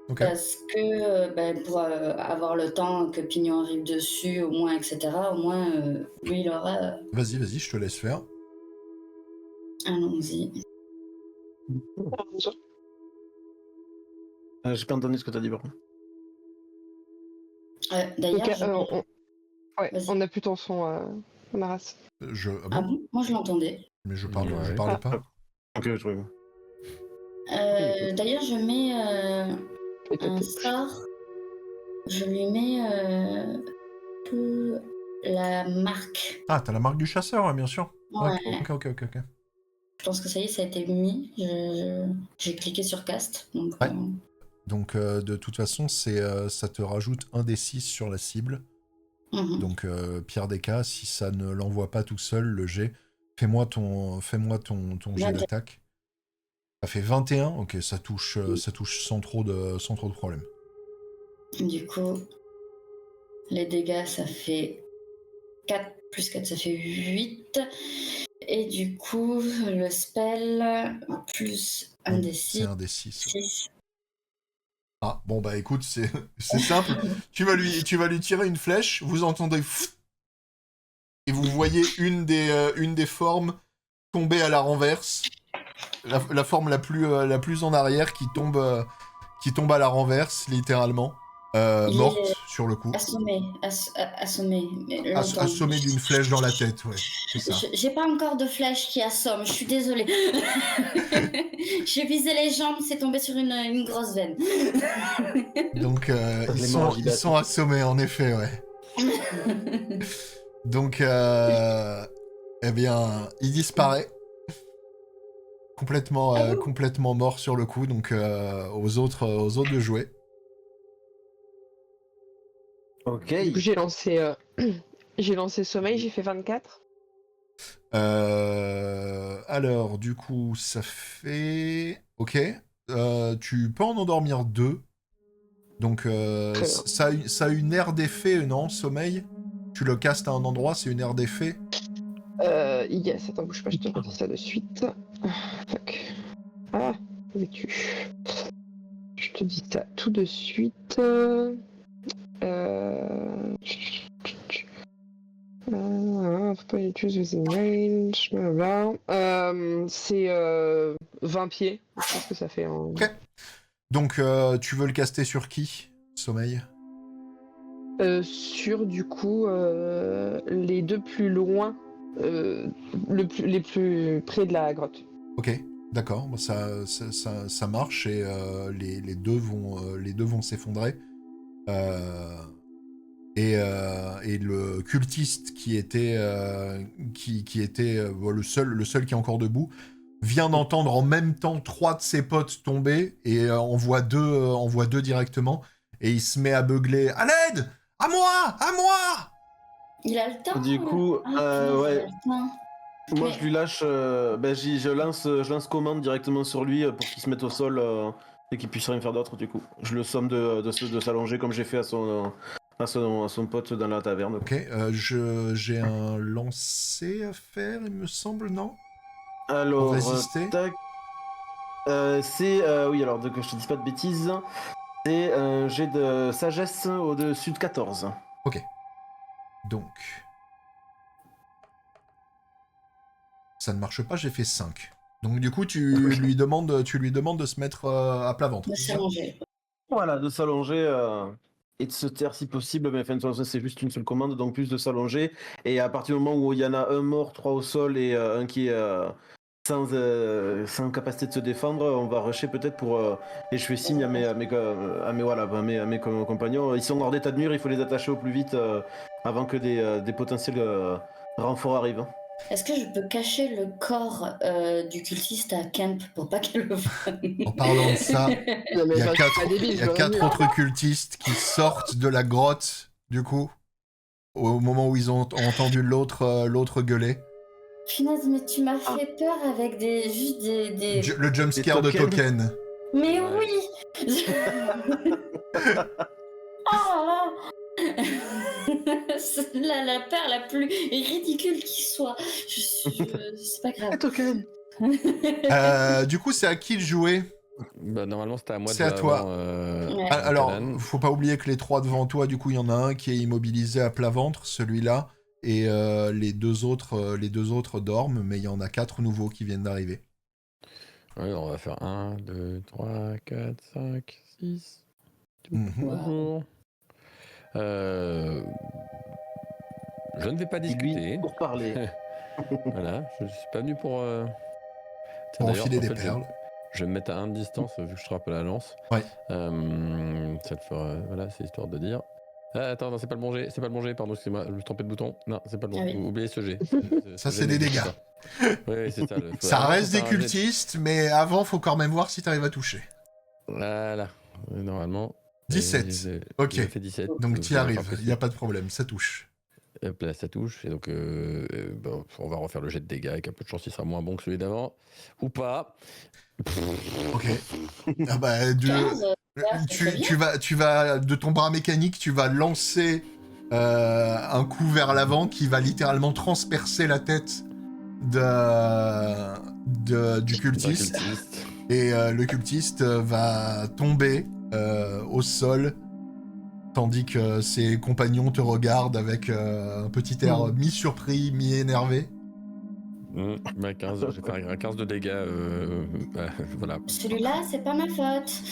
Ok. Parce que pour avoir le temps que Pignon arrive dessus, au moins, etc., au moins, lui, il aura... Vas-y, je te laisse faire. Allons-y. J'ai pas entendu ce que t'as dit, par contre. D'ailleurs, Ok, Vas-y. on a plus ton son, Maras. Ah Ah bon? bon? Moi, je l'entendais. Mais je Ouais. parle pas. Ok, je trouve. D'ailleurs, je mets un Peut-être. sort. Je lui mets la marque. Ah, t'as la marque du chasseur, ouais, bien sûr. Ouais. Ok. Je pense que ça y est, ça a été mis. J'ai cliqué sur cast. Donc, Ouais. Donc, de toute façon, ça te rajoute un des 6 sur la cible. Donc, pire des cas, si ça ne l'envoie pas tout seul, le jet, fais-moi ton jet d'attaque. Ça fait 21, ok, ça touche sans trop de problème. Du coup, les dégâts, ça fait 4 plus 4, ça fait 8. Et du coup, le spell, plus un des 6. C'est un des 6. Ah, bon bah écoute, c'est simple. tu vas lui tirer une flèche, vous entendez et vous voyez une des formes tomber à la renverse. La forme la plus en arrière qui tombe à la renverse, littéralement. Morte, sur le coup. Assommé. Assommé d'une flèche dans la tête, ouais. C'est ça. J'ai pas encore de flèche qui assomme, je suis désolée. J'ai visé les jambes, c'est tombé sur une grosse veine. Donc, ils sont assommés, en effet, ouais. Donc, eh bien, il disparaît. Complètement mort sur le coup, donc aux autres de jouer. Ok. Du coup, j'ai lancé sommeil, j'ai fait 24. Alors, du coup, ça fait... Ok. Tu peux en endormir 2. Donc, ça a une aire d'effet, non, sommeil? Tu le castes à un endroit, c'est une aire d'effet? Yes, attends, bouge pas, je te redis ça de suite. Fuck. Ah, où es-tu? Je te dis ça tout de suite. Faut pas choose within range. C'est 20 pieds. Je pense que ça fait un... Ok. Donc, tu veux le caster sur qui, sommeil? Sur, du coup, les deux plus loin, les plus près de la grotte. Ok, d'accord, bon, ça marche et les deux vont s'effondrer. Et le cultiste qui était le seul qui est encore debout vient d'entendre en même temps 3 de ses potes tomber et envoie deux directement et il se met à beugler « À l'aide! À moi! À moi !» Il a le temps. Du coup, ouais. ouais. Il a le temps. Moi, je lui lâche. Je lance commande directement sur lui pour qu'il se mette au sol et qu'il puisse rien faire d'autre. Du coup, je le somme de s'allonger comme j'ai fait à son pote dans la taverne. Ok, j'ai un lancer à faire, il me semble, non? Alors, Pour résister. tac. Oui, alors que je te dise pas de bêtises, c'est un jet de sagesse au-dessus de 14. Ok. Donc. Ça ne marche pas, j'ai fait 5. Donc du coup, tu lui demandes de se mettre à plat ventre. De s'allonger. Voilà, de s'allonger et de se taire si possible. Mais enfin, de toute façon, c'est juste une seule commande, donc plus de s'allonger. Et à partir du moment où il y en a un mort, 3 au sol et un qui est sans capacité de se défendre, on va rusher peut-être pour... et je fais signe à mes compagnons. Ils sont hors d'état de nuire, il faut les attacher au plus vite avant que des potentiels renforts arrivent. Est-ce que je peux cacher le corps du cultiste à Kemp pour pas qu'elle le voie? En parlant de ça, il y a 4 autres cultistes qui sortent de la grotte, du coup, au moment où ils ont entendu l'autre gueuler. Finalement, mais tu m'as fait peur avec juste des... Le jumpscare de Token. Mais oui. Oh là c'est la peur la plus ridicule qui soit. C'est pas grave. Token. Du coup, c'est à qui de jouer? Bah, normalement, c'était à moi de C'est à toi. Ouais. Alors, faut pas oublier que les 3 devant toi, du coup, il y en a un qui est immobilisé à plat ventre, celui-là, et les deux autres dorment, mais il y en a 4 nouveaux qui viennent d'arriver. Ouais, on va faire 1, 2, 3, 4, 5, 6. Wow. Je ne vais pas discuter. Pour parler. Voilà, je suis pas venu pour... Pour enfiler des perles. Je vais me mettre à 1 de distance vu que je frappe à la lance. Ouais. Ça le fera... Voilà, c'est histoire de dire. Ah, attends, non, c'est pas le bon jet, pardon, excusez-moi, je me suis trompé de bouton. Non, c'est pas le bon. Ah oui. Oubliez ce jet. Ça, c'est des dégâts. Oui, c'est ça. Ça Avant, reste faut des faire un jet. cultistes, mais avant, faut quand même voir si t'arrives à toucher. Voilà. Normalement. 17. Ok. J'ai fait 17. Donc t'y je vais arrives, faire il n'y a pas de problème, ça touche. Hop là, ça touche. Et donc, bon, on va refaire le jet de dégâts. Avec un peu de chance, il sera moins bon que celui d'avant. Ou pas. Ok. Ah bah, 15, c'est très bien. tu vas, de ton bras mécanique, tu vas lancer un coup vers l'avant qui va littéralement transpercer la tête du cultiste. Et le cultiste va tomber au sol, tandis que ses compagnons te regardent avec un petit air mi-surpris, mi-énervé. 15, je vais faire un 15 de dégâts. Voilà. Celui-là, c'est pas ma faute.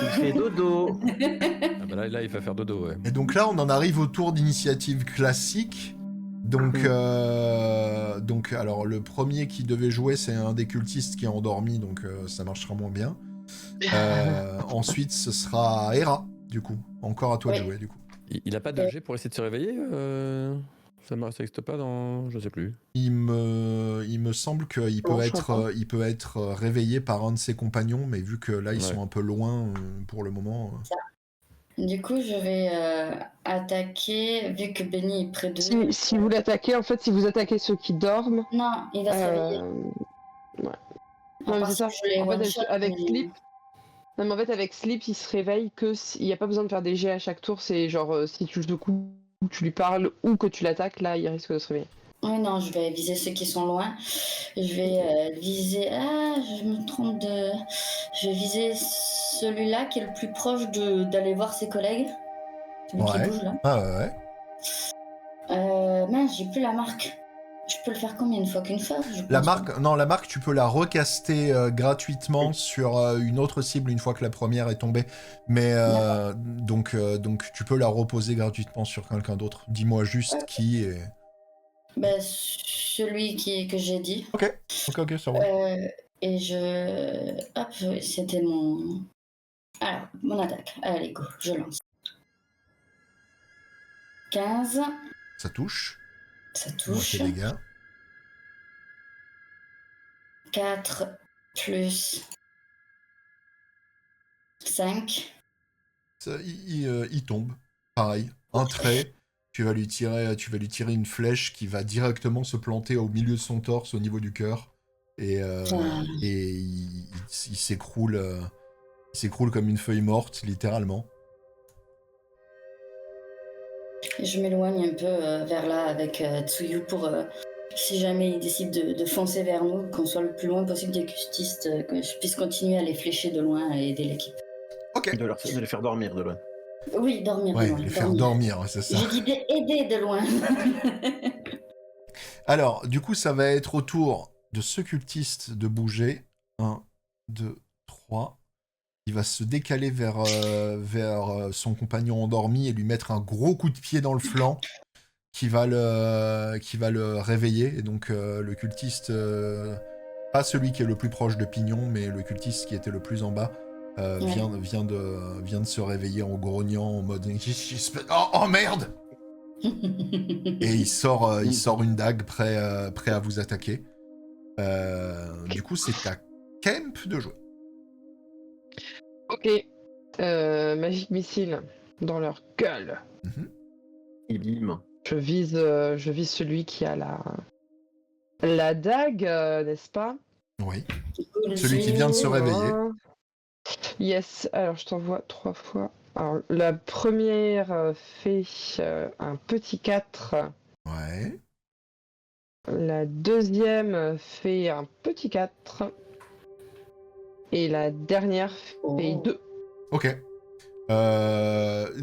Il fait dodo. Ah bah là, il va faire dodo, ouais. Et donc là, on en arrive au tour d'initiative classique. Donc, alors, le premier qui devait jouer, c'est un des cultistes qui est endormi, donc ça marchera moins bien. Ensuite, ce sera Hera, du coup. Encore à toi de jouer, du coup. Il a pas de jet pour essayer de se réveiller ça n'existe pas dans... Je sais plus. Il me semble qu'il peut être réveillé par un de ses compagnons, mais vu que là, ils sont un peu loin pour le moment... Du coup, je vais attaquer, vu que Benny est près de... Si vous l'attaquez, en fait, si vous attaquez ceux qui dorment... Non, il va se réveiller. Ouais. Non, mais c'est ça. En fait, avec Sleep... Non, mais en fait, avec Sleep, il se réveille il n'y a pas besoin de faire des jets à chaque tour. C'est genre, si tu le coup, tu lui parles ou que tu l'attaques, là, il risque de se réveiller. Oui, non, je vais viser ceux qui sont loin. Je vais viser... Ah, je me trompe de... Je vais viser celui-là qui est le plus proche d'aller voir ses collègues. Celui qui bouge, là. Ah ouais. Mince, j'ai plus la marque. Je peux le faire combien de fois qu'une fois? La marque, tu peux la recaster gratuitement sur une autre cible une fois que la première est tombée. Mais donc tu peux la reposer gratuitement sur quelqu'un d'autre. Dis-moi juste qui est... Ben, celui que j'ai dit. Ok, ça roule. Et Hop, c'était mon... Alors, mon attaque. Allez, go, je lance. 15. Ça touche. Ça touche. Les dégâts. 4 plus 5. Il tombe. Pareil. Un trait. Tu vas lui tirer une flèche qui va directement se planter au milieu de son torse, au niveau du cœur. Et il s'écroule. Il s'écroule comme une feuille morte, littéralement. Je m'éloigne un peu vers là avec Tsuyu pour, si jamais il décide de foncer vers nous, qu'on soit le plus loin possible des cultistes, que je puisse continuer à les flécher de loin et aider l'équipe. Ok. De les faire dormir de loin. Oui, dormir de loin. Les faire dormir, c'est ça. J'ai dit aider de loin. Alors, du coup, ça va être au tour de ce cultiste de bouger. 1, 2, 3. Il va se décaler vers son compagnon endormi et lui mettre un gros coup de pied dans le flanc qui va le réveiller. Et donc, le cultiste, pas celui qui est le plus proche de Pignon, mais le cultiste qui était le plus en bas, vient de se réveiller en grognant en mode oh merde. Et il sort une dague prêt à vous attaquer. Du coup, c'est à Kemp de jouer. Ok. Magic Missile dans leur gueule. Ilim. Je vise celui qui a la dague, n'est-ce pas? Oui. Celui qui vient de se réveiller. Yes. Alors, je t'envoie 3 fois. Alors, la première fait un petit 4. Ouais. La deuxième fait un petit 4. Et la dernière fait 2. Ok.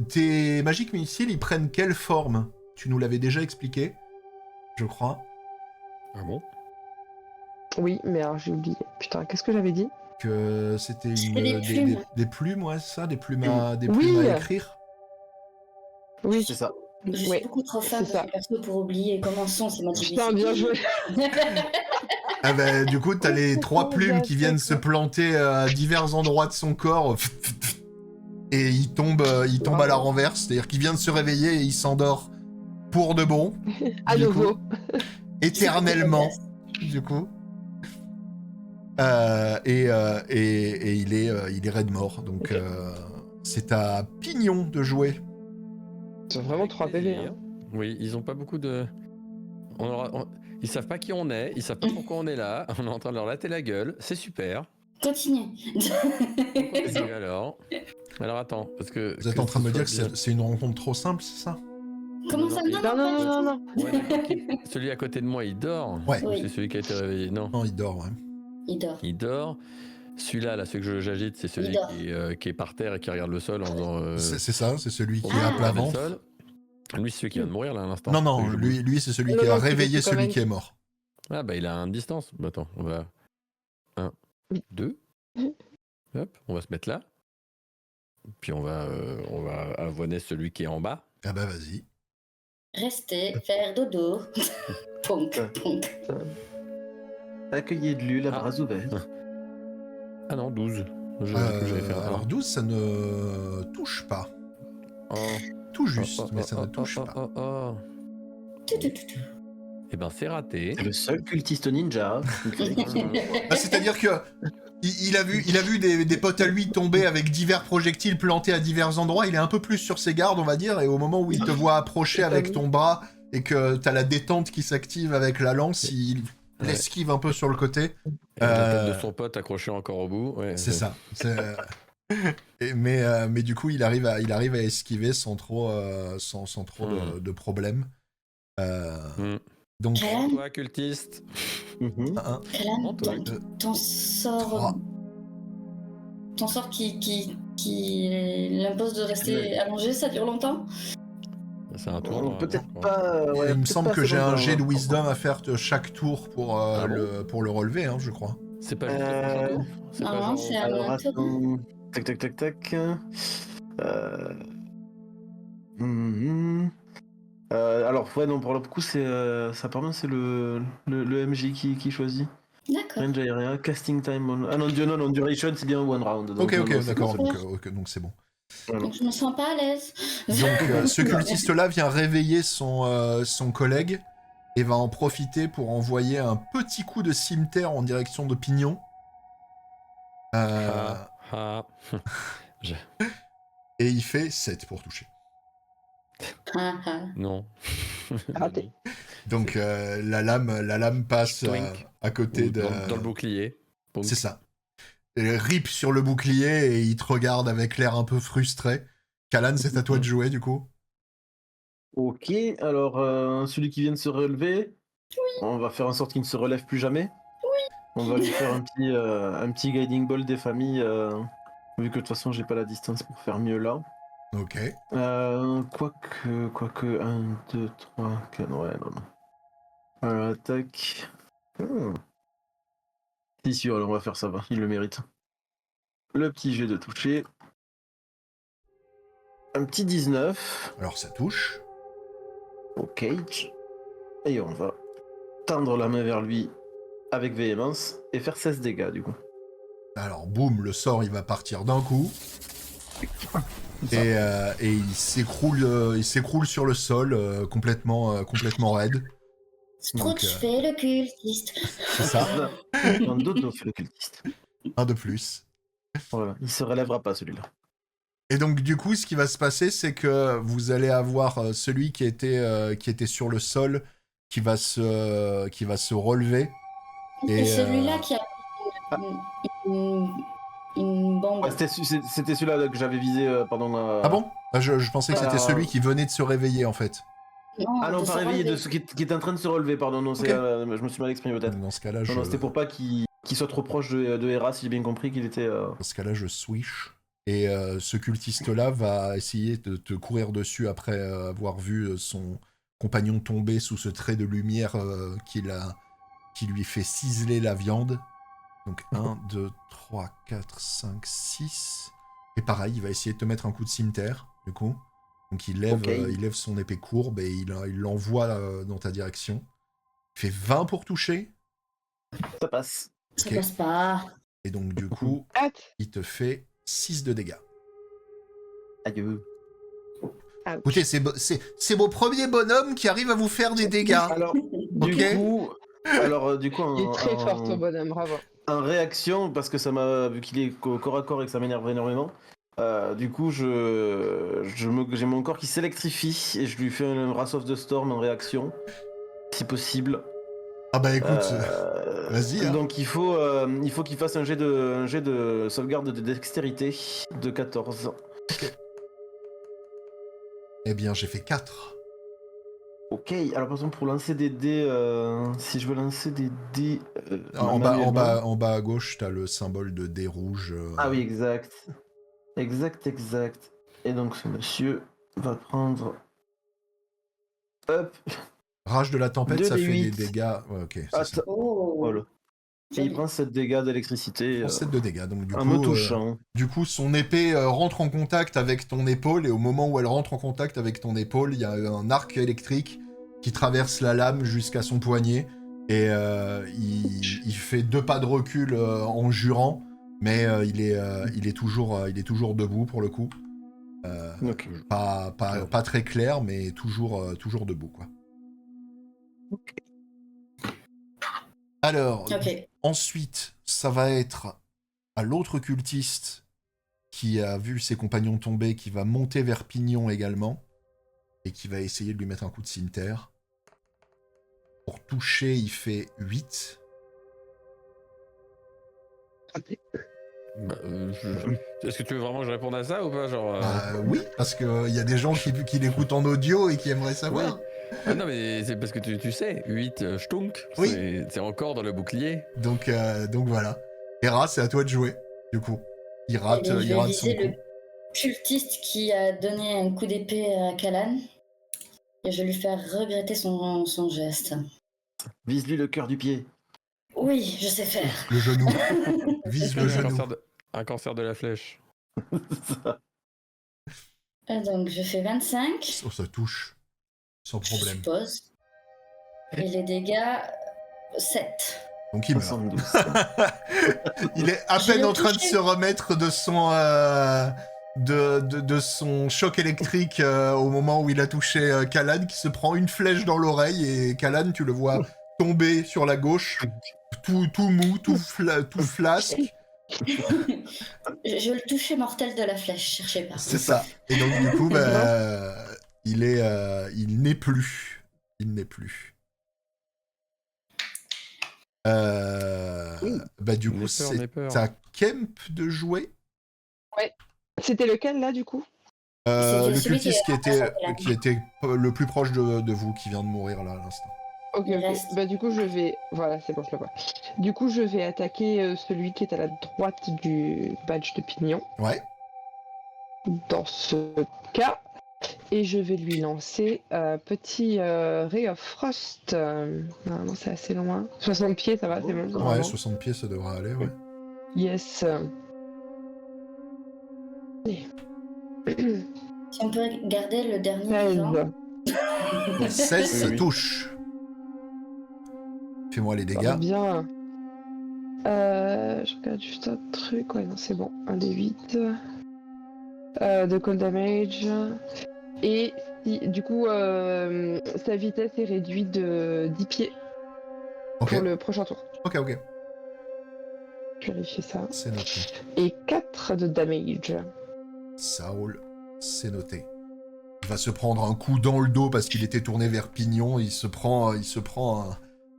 Tes Magic Missiles, ils prennent quelle forme? Tu nous l'avais déjà expliqué, je crois. Ah bon? Oui, mais alors j'ai oublié. Putain, qu'est-ce que j'avais dit? Que c'était des plumes, ouais, ça? Des plumes à écrire? Oui. C'est ça. Je suis beaucoup trop fan de ce perso pour oublier comment sont ces Magic Missiles. Putain, bien joué. Ah bah, du coup, t'as les 3 plumes qui viennent se planter à divers endroits de son corps. Et il tombe à la renverse. C'est-à-dire qu'il vient de se réveiller et il s'endort pour de bon. À nouveau. Éternellement. du coup. Et il est raide mort. Donc, c'est à Pignon de jouer. C'est vraiment 3 PV. Hein. Oui, ils ont pas beaucoup de. Ils savent pas qui on est, ils savent pas pourquoi on est là. On est en train de leur latter la gueule. C'est super. Continue. Alors attends, parce que. Vous êtes en train de me dire que c'est une rencontre trop simple, c'est ça? Comment ça? Non. Ouais, celui à côté de moi, il dort. Ouais. Oui. C'est celui qui a été réveillé. Non. Non, il dort, ouais. Il dort. Celui-là, celui que j'agite, c'est celui qui est par terre et qui regarde le sol en faisant. C'est ça, c'est celui qui est à Ah. plat le ventre. sol. Lui, c'est celui qui vient de mourir là à l'instant. Non, lui c'est celui qui a réveillé celui qui est mort. Ah bah il a une distance. Bah, attends, on va. 1, 2. Hop, on va se mettre là. Puis on va avoiner celui qui est en bas. Ah bah vas-y. Restez, faire dodo. Ponk. Accueillez de lui, la bras ouvert. Ah non, 12. J'avais fait un. Alors 12, ça ne touche pas. Oh. Tout juste, mais ça ne touche pas. Eh ben c'est raté. C'est le seul cultiste ninja. Ah, c'est-à-dire que il a vu des potes à lui tomber avec divers projectiles plantés à divers endroits. Il est un peu plus sur ses gardes, on va dire, et au moment où il te voit approcher avec ton bras et que t'as la détente qui s'active avec la lance, il l'esquive un peu sur le côté. Et la tête de son pote accrochée encore au bout. Ouais, c'est ça. Mais du coup, il arrive à esquiver sans trop de problèmes. Donc, toi, cultiste. Ton sort. Ton sort qui l'impose de rester allongé, ça dure longtemps? C'est un tour. Peut-être pas. Il me semble que j'ai un jet de wisdom à faire chaque tour pour le relever, hein, je crois. C'est pas juste un tour. Non, c'est un tour. Tac. Alors, ouais, non, pour le coup, c'est le MJ qui choisit. D'accord. Range area, casting time. Ah non, duration, c'est bien one round. Ok, d'accord, donc c'est bon. Voilà. Donc je me sens pas à l'aise. Donc ce cultiste-là vient réveiller son collègue et va en profiter pour envoyer un petit coup de cimeterre en direction de Pignon. Et il fait 7 pour toucher. Non. Raté. Donc la lame passe à côté de... Dans le bouclier. Ponk. C'est ça. Et rip sur le bouclier et il te regarde avec l'air un peu frustré. Callan, c'est à toi de jouer du coup. Ok, alors celui qui vient de se relever, on va faire en sorte qu'il ne se relève plus jamais. On va lui faire un petit guiding ball des familles, vu que de toute façon j'ai pas la distance pour faire mieux là. Ok. Quoique, 1, 2, 3, 4, ouais, non. Attaque. Si, si, alors on va faire ça, va, il le mérite. Le petit jet de toucher. Un petit 19. Alors ça touche. Ok. Et on va tendre la main vers lui avec véhémence et faire 16 dégâts du coup. Alors boum, le sort il va partir d'un coup. Et il s'écroule sur le sol complètement raide. Scrooge fait le cultiste. C'est ça. Un dodo fait le cultiste. Un de plus. Voilà, il se relèvera pas celui-là. Et donc du coup, ce qui va se passer, c'est que vous allez avoir celui qui était sur le sol qui va se relever. Et celui-là qui a une bombe. Ouais, c'était celui-là que j'avais visé pendant Ah bon? Je pensais que c'était celui qui venait de se réveiller en fait. Non, pas réveillé, de ce qui est en train de se relever, pardon, non, Okay. je me suis mal exprimé peut-être. Dans ce cas-là, non, c'était pour pas qu'il soit trop proche de Hera, si j'ai bien compris qu'il était... Dans ce cas-là, je switch. Et ce cultiste-là va essayer de te courir dessus après avoir vu son compagnon tomber sous ce trait de lumière qui lui fait ciseler la viande. Donc 1, 2, 3, 4, 5, 6. Et pareil, il va essayer de te mettre un coup de cimeterre, du coup. Donc il lève son épée courbe et il l'envoie dans ta direction. Il fait 20 pour toucher. Ça passe. Ça passe pas. Et donc du coup, il te fait 6 de dégâts. Adieu. Écoutez, c'est vos premiers bonhommes qui arrivent à vous faire des dégâts. Alors, du coup, Alors, du coup, Il est très fort, ton bonhomme, bravo. En réaction, parce que ça m'a vu qu'il est corps à corps et que ça m'énerve énormément. Du coup, j'ai mon corps qui s'électrifie et je lui fais un Wrath of the Storm en réaction, si possible. Ah bah écoute, vas-y. Hein. Donc il faut qu'il fasse un jet de sauvegarde de dextérité de 14. Eh bien, j'ai fait 4. Ok, alors par exemple pour lancer des dés, si je veux lancer des dés... En bas à gauche, t'as le symbole de dés rouge. Ah oui, exact. Exact. Et donc ce monsieur va prendre... Hop. Rage de la tempête, ça fait 8. des dégâts. Ouais, ok, c'est ça. Voilà. Et il prend 7 dégâts d'électricité. 7 de dégâts, donc en me touchant. Du coup, son épée rentre en contact avec ton épaule, et au moment où elle rentre en contact avec ton épaule, il y a un arc électrique qui traverse la lame jusqu'à son poignet, et il fait 2 pas de recul en jurant, mais il est toujours debout pour le coup. Okay. Pas très clair, mais toujours debout, quoi. Ok. Alors, ensuite, ça va être à l'autre cultiste qui a vu ses compagnons tomber, qui va monter vers Pignon également, et qui va essayer de lui mettre un coup de cimetière. Pour toucher, il fait 8. Est-ce que tu veux vraiment que je réponde à ça ou pas genre, Oui, parce qu'il y a des gens qui l'écoutent en audio et qui aimeraient savoir. Oui. Ah non, mais c'est parce que tu sais, 8 stunk, oui. C'est encore dans le bouclier. Donc voilà. Hera, c'est à toi de jouer, du coup. Il rate son coup. Je vais viser le cultiste qui a donné un coup d'épée à Callan. Et je vais lui faire regretter son geste. Vise-lui le cœur du pied. Oui, je sais faire. Le genou. Vise le genou. Un cancer de la flèche. Donc je fais 25. Oh, ça touche. Sans problème. Je suppose. Et les dégâts, 7. Donc il meurt. Il est à peine en train de se remettre de son... De son choc électrique au moment où il a touché Callan, qui se prend une flèche dans l'oreille, et Callan, tu le vois tomber sur la gauche, tout mou, tout flasque. Je le touchais mortel de la flèche, cherchez pas. C'est ça. Et donc du coup, il n'est plus. Il n'est plus. Du coup, c'est à Kemp de jouer. Ouais. C'était lequel là du coup? Le cultiste qui était le plus proche de vous, qui vient de mourir là à l'instant. Ok. Du coup je vais... Voilà, c'est bon, je le vois. Du coup je vais attaquer celui qui est à la droite du badge de Pignon. Ouais. Dans ce cas. Et je vais lui lancer petit Ray of Frost. Normalement c'est assez loin. 60 pieds, ça va, c'est bon. Ouais, 60 pieds ça devrait aller, ouais. Yes. Si on peut garder le dernier vivant. 16, ça touche. Fais-moi les dégâts. Bien. Je regarde juste un truc. Ouais, non, c'est bon. Un des 8. De cold damage. Et du coup, sa vitesse est réduite de 10 pieds. Pour le prochain tour. Ok. Je vérifie ça. C'est noté. Et 4 de damage. Ça roule, c'est noté. Il va se prendre un coup dans le dos parce qu'il était tourné vers Pignon. Il se prend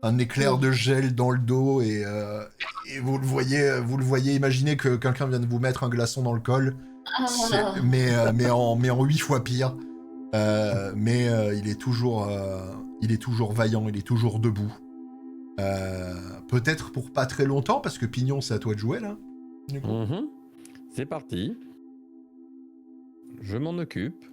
un éclair de gel dans le dos, et vous le voyez. Imaginez que quelqu'un vient de vous mettre un glaçon dans le col, mais en 8 fois pire. Mais il est toujours vaillant, il est toujours debout. Peut-être pour pas très longtemps, parce que Pignon, c'est à toi de jouer là. C'est parti. Je m'en occupe.